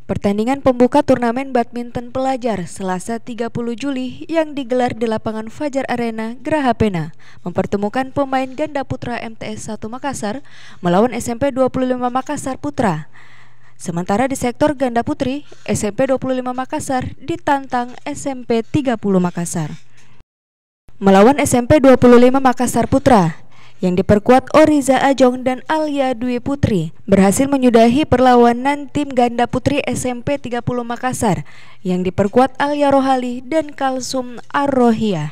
Pertandingan pembuka turnamen badminton pelajar Selasa 30 Juli yang digelar di lapangan Fajar Arena, Geraha Pena mempertemukan pemain ganda putra MTS 1 Makassar melawan SMP 25 Makassar Putra. Sementara di sektor ganda putri, SMP 25 Makassar ditantang SMP 30 Makassar. Melawan SMP 25 Makassar Putra yang diperkuat Oriza Ajong dan Alia Dwi Putri berhasil menyudahi perlawanan tim ganda putri SMP 30 Makassar yang diperkuat Alia Rohali dan Kalsum Ar-Rohiyah.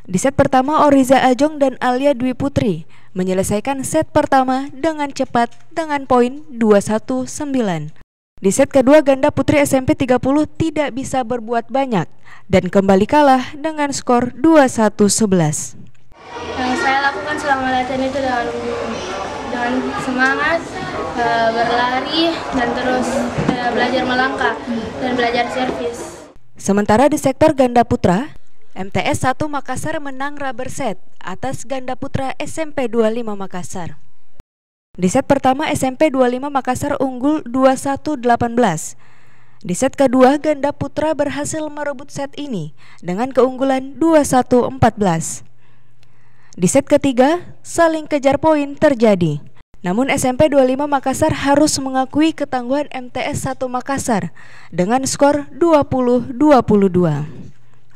Di set pertama, Oriza Ajong dan Alia Dwi Putri menyelesaikan set pertama dengan cepat dengan poin 2-1-9. Di set kedua, ganda putri SMP 30 tidak bisa berbuat banyak dan kembali kalah dengan skor 2-1-11. Yang saya lakukan selama latihan itu dengan semangat, berlari, dan terus belajar melangkah dan belajar servis. Sementara di sektor ganda putra, MTS 1 Makassar menang rubber set atas ganda putra SMP 25 Makassar. Di set pertama, SMP 25 Makassar unggul 21-18. Di set kedua, ganda putra berhasil merebut set ini dengan keunggulan 21-14. Di set ketiga, saling kejar poin terjadi. Namun SMP 25 Makassar harus mengakui ketangguhan MTS 1 Makassar dengan skor 20-22.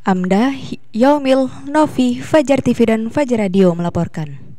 Amda, Yaumil, Novi, Fajar TV dan Fajar Radio melaporkan.